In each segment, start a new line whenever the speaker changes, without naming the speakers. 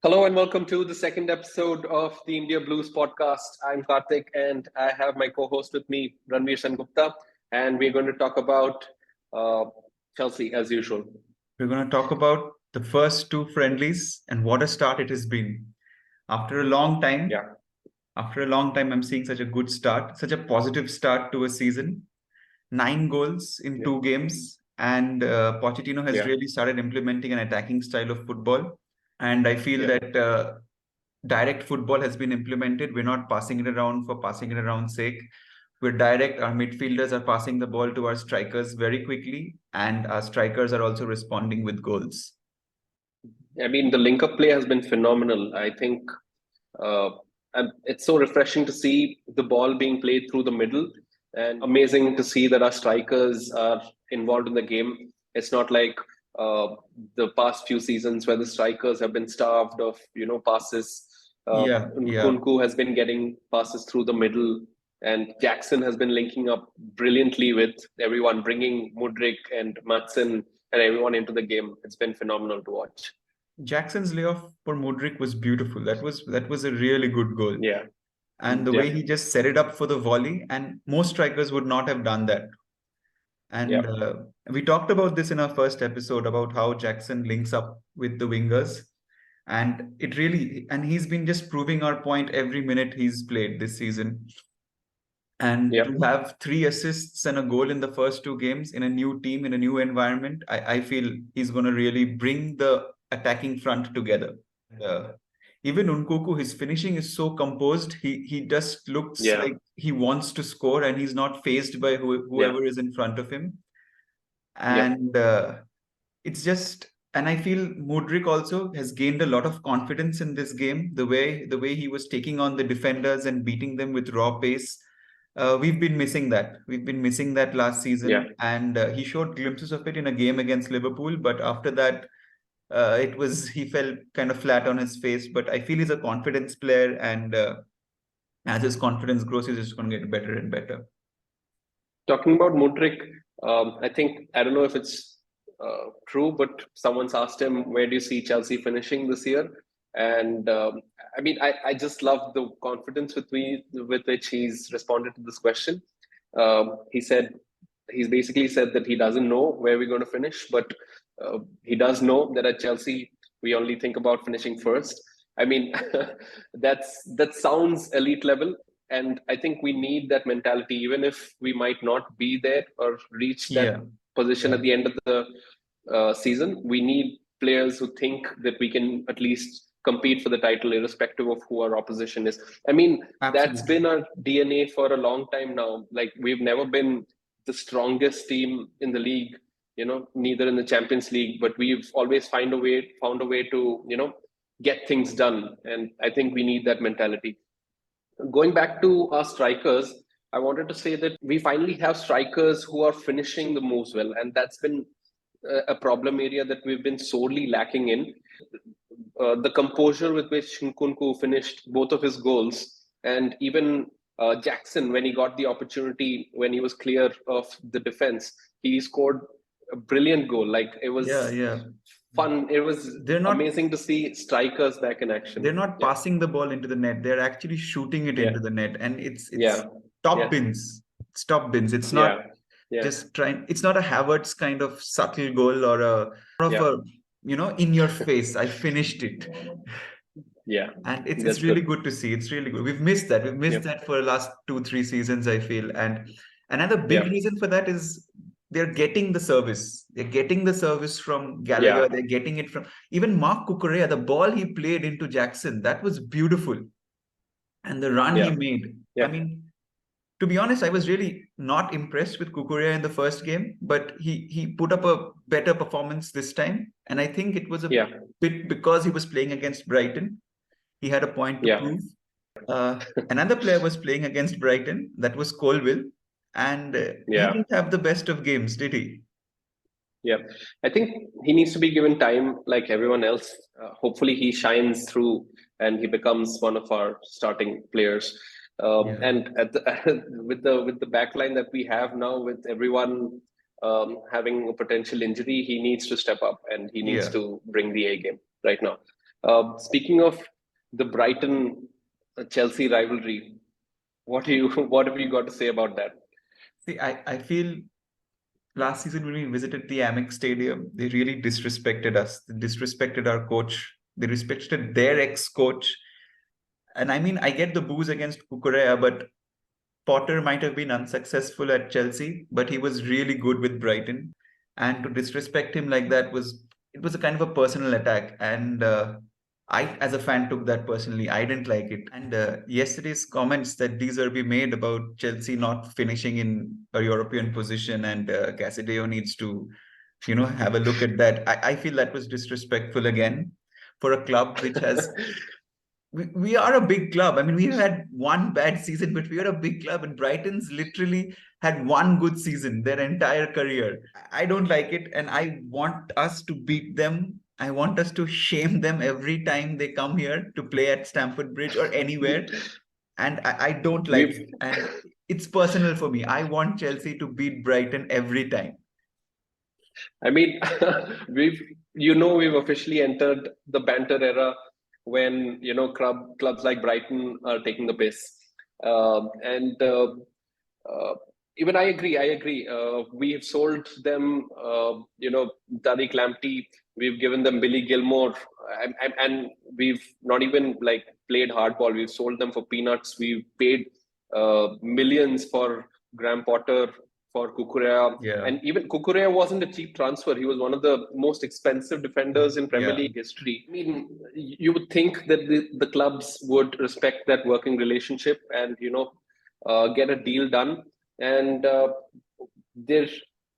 Hello and welcome to the second episode of the India Blues podcast. I'm Karthik and I have my co-host with me, Ranveer Sengupta, and we're going to talk about uh, Chelsea as usual.
We're going to talk about the first two friendlies and what a start it has been. After a long time,
Yeah,
I'm seeing such a good start, such a positive start to a season. 9 goals in
yeah,
2 games, and Pochettino has
yeah,
really started implementing an attacking style of football. And I feel
yeah.
that direct football has been implemented. We're not passing it around for passing it around sake. We're direct. Our midfielders are passing the ball to our strikers very quickly, and our strikers are also responding with goals.
I mean, the link-up play has been phenomenal. I think uh, and it's so refreshing to see the ball being played through the middle, and amazing to see that our strikers are involved in the game. It's not like uh, the past few seasons where the strikers have been starved of passes.
Yeah.
Njunku has been getting passes through the middle, and Jackson has been linking up brilliantly with everyone, bringing Mudryk and Matson and everyone into the game. It's been phenomenal to watch.
Jackson's layoff for Mudryk was beautiful. That was a really good goal.
Yeah,
And the
yeah,
way he just set it up for the volley, and most strikers would not have done that.
yeah,
And we talked about this in our first episode about how Jackson links up with the wingers. And he's been just proving our point every minute he's played this season. And
yeah.
to have 3 assists and a goal in the first 2 games in a new team, in a new environment, I feel he's going to really bring the attacking front together. Uh, Even Nkunku, his finishing is so composed. He just looks
Yeah,
like he wants to score and he's not fazed by
yeah,
whoever is in front of him.
yeah,
And it's just, and I feel Mudryk also has gained a lot of confidence in this game. The way he was taking on the defenders and beating them with raw pace. We've been missing that. We've been missing that last
yeah.
season, and he showed glimpses of it in a game against Liverpool. But after that, he fell kind of flat on his face. But I feel he's a confidence player, and as his confidence grows, he's just going to get better and better.
Talking about Mudryk, I don't know if it's true, but someone's asked him, "Where do you see Chelsea finishing this year?" And I just love the confidence with which he's responded to this question. He said he's basically said that he doesn't know where we're going to finish, but he does know that at Chelsea we only think about finishing first. I mean, that sounds elite level, and I think we need that mentality, even if we might not be there or reach that
Yeah,
position
yeah,
at the end of the season. We need players who think that we can at least compete for the title, irrespective of who our opposition is. I mean, that's
absolutely.
been our DNA for a long time now. Like, we've never been the strongest team in the league, neither in the Champions League, but we've always found a way to, get things done. And I think we need that mentality. Going back to our strikers, I wanted to say that we finally have strikers who are finishing the moves well, and that's been a problem area that we've been sorely lacking in. The composure with which Nkunku finished both of his goals, and even Jackson, when he got the opportunity, when he was clear of the defense, he scored a brilliant goal. Like, it
Yeah,
was
yeah.
fun. It was
They're not
amazing to see strikers back in action.
they're not
Yeah,
passing the ball into the net. They're actually shooting it
yeah,
into the net, and it's
yeah,
top
yeah,
bins. It's top bins. It's not
yeah, yeah,
just trying. It's not a Havertz kind of subtle goal or a more of
yeah,
a in your face. I finished it,
yeah.
and it's
That's
really
good.
good to see. It's really good. We've missed that. We've
Yeah,
missed that for the last 2 3 seasons, I feel. And another big
yeah,
reason for that is they're getting the service. They're getting the service from
yeah,
Gallagher. They're getting it from even Mark Cucurella. The ball he played into Jackson, that was beautiful. And the run he
yeah,
made. I
yeah,
mean, to be honest, I was really not impressed with Kukurea in the first game, but he put up a better performance this time. And I think it was a
yeah,
bit because he was playing against Brighton. He had a point to
yeah,
prove. Another player was playing against Brighton, that was Colwill, and he
yeah.
didn't have the best of games, did he?
Yeah, I think he needs to be given time like everyone else. Hopefully, he shines through and he becomes one of our starting players.
Yeah,
And with the backline that we have now, with everyone having a potential injury, he needs to step up and he needs
yeah,
to bring the A game right now. Speaking of the Brighton Chelsea rivalry, what have you got to say about that?
See, I feel last season when we visited the Amex Stadium, they really disrespected us. They disrespected our coach. They respected their ex-coach. And I mean, I get the boos against Kukurea, but Potter might have been unsuccessful at Chelsea, but he was really good with Brighton. And to disrespect him like that was a kind of a personal attack. And I, as a fan, took that personally. I didn't like it. And yesterday's comments that Zerbi made about Chelsea not finishing in a European position and Casadeo needs to, have a look at that. I feel that was disrespectful again for a club which has we are a big club. I mean, we had one bad season, but we are a big club, and Brighton's literally had one good season their entire career. I don't like it, and I want us to beat them. I want us to shame them every time they come here to play at Stamford Bridge or anywhere. And I don't like it. And it's personal for me. I want Chelsea to beat Brighton every time.
I mean, we've officially entered the banter era when clubs like Brighton are taking the piss, and even I agree. We have sold them, Tariq Lamptey. We've given them Billy Gilmore, and we've not even like played hardball. We've sold them for peanuts. We've paid millions for Graham Potter, for Kukurea.
Yeah.
And even Kukurea wasn't a cheap transfer. He was one of the most expensive defenders in Premier League history. I mean, you would think that the clubs would respect that working relationship and, get a deal done. And they're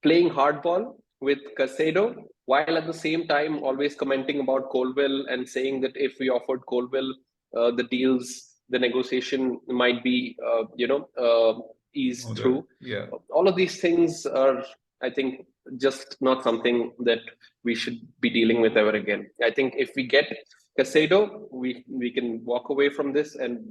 playing hardball with Caicedo, while at the same time always commenting about Colwill and saying that if we offered Colwill the negotiation might be, eased through.
Yeah.
All of these things are, I think, just not something that we should be dealing with ever again. I think if we get Caicedo, we can walk away from this, and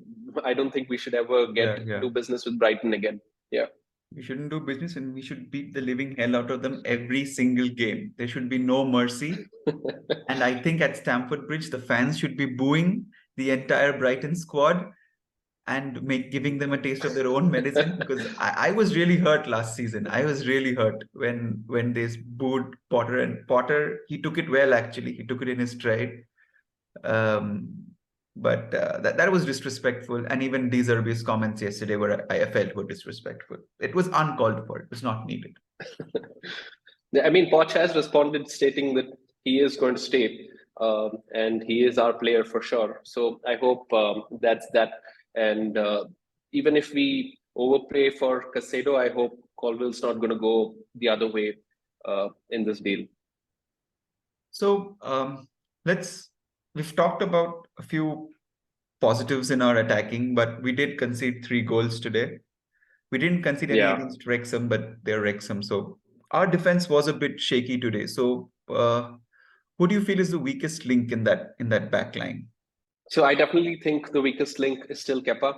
I don't think we should ever do business with Brighton again. Yeah.
We shouldn't do business, and we should beat the living hell out of them every single game. There should be no mercy. And I think at Stamford Bridge, the fans should be booing the entire Brighton squad and giving them a taste of their own medicine, because I was really hurt last season. I was really hurt when they booed Potter, and Potter, he took it well, actually. He took it in his stride. But that was disrespectful. And even Zerbi's comments yesterday I felt were disrespectful. It was uncalled for. It was not needed.
I mean, Poch has responded stating that he is going to stay, and he is our player for sure. So I hope that's that. And even if we overpay for Caicedo, I hope Colwill's not going to go the other way in this deal.
So we've talked about a few positives in our attacking, but we did concede 3 goals today. We didn't concede any against Wrexham, but they're Wrexham. So our defense was a bit shaky today. So who do you feel is the weakest link in that back line?
So I definitely think the weakest link is still Kepa.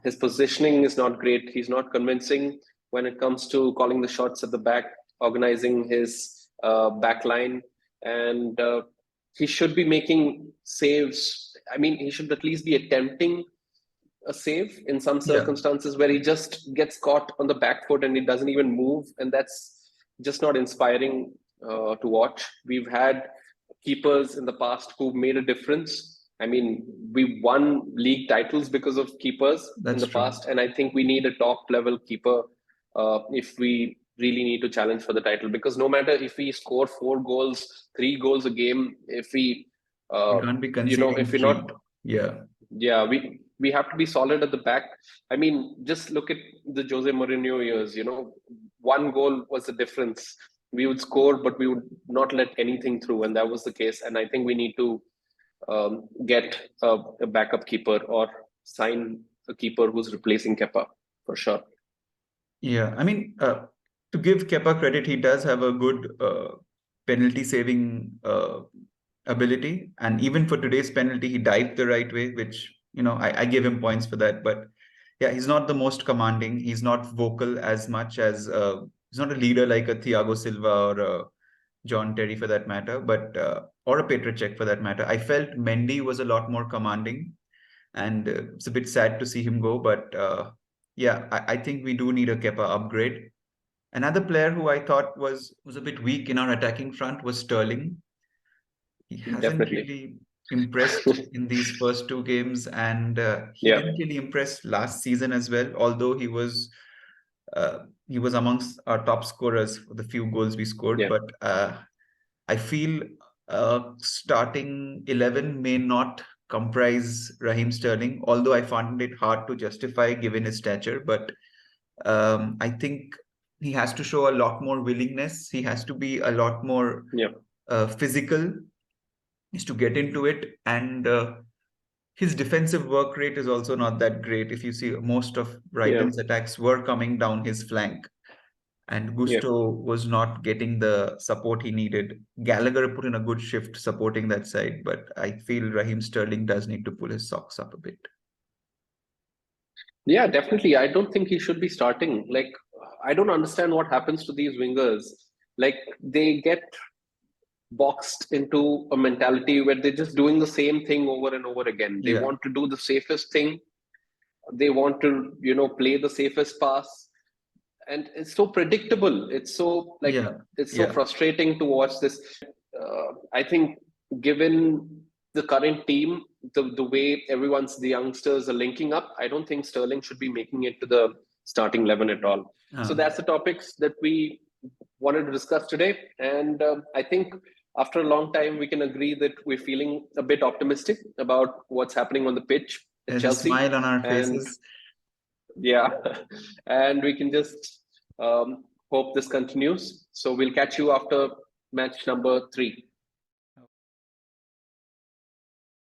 His positioning is not great. He's not convincing when it comes to calling the shots at the back, organizing his back line, and he should be making saves. I mean, he should at least be attempting a save in some circumstances where he just gets caught on the back foot and he doesn't even move, and that's just not inspiring to watch. We've had keepers in the past who made a difference. I mean, we won league titles because of keepers in the past, and I think we need a top level keeper if we really need to challenge for the title. Because no matter if we score 4 goals, 3 goals a game, if we
can't be conceding,
if we're not, we have to be solid at the back. I mean, just look at the Jose Mourinho years. 1 goal was the difference. We would score, but we would not let anything through, and that was the case. And I think we need to get a backup keeper or sign a keeper who's replacing Kepa for sure.
Yeah, I mean, to give Kepa credit, he does have a good penalty saving ability, and even for today's penalty, he dived the right way, which I give him points for that. But yeah, he's not the most commanding. He's not vocal as much as he's not a leader like a Thiago Silva or John Terry for that matter, but or a Petr Cech for that matter. I felt Mendy was a lot more commanding, and it's a bit sad to see him go. But yeah, I think we do need a Kepa upgrade. Another player who I thought was a bit weak in our attacking front was Sterling. He hasn't
Definitely.
really impressed in these first two games, and he
Yeah.
didn't really impress last season as well. Although he was amongst our top scorers for the few goals we scored,
Yeah.
but I feel starting 11 may not comprise Raheem Sterling, although I found it hard to justify given his stature. But I think he has to show a lot more willingness. He has to be a lot more
Yeah.
physical, is to get into it. And his defensive work rate is also not that great. If you see, most of Brighton's attacks were coming down his flank, and Gusto was not getting the support he needed. Gallagher put in a good shift supporting that side, but I feel Raheem Sterling does need to pull his socks up a bit.
Yeah, definitely. I don't think he should be starting. Like, I don't understand what happens to these wingers. Like, they get boxed into a mentality where they're just doing the same thing over and over again. They want to do the safest thing. They want to, play the safest pass. And it's so predictable. It's so it's so frustrating to watch this. I think given the current team, the way the youngsters are linking up, I don't think Sterling should be making it to the starting 11 at all. So that's the topics that we wanted to discuss today. And I think after a long time, we can agree that we're feeling a bit optimistic about what's happening on the pitch at Chelsea.
There's a smile on our faces.
Yeah, and we can just hope this continues. So we'll catch you after match number 3.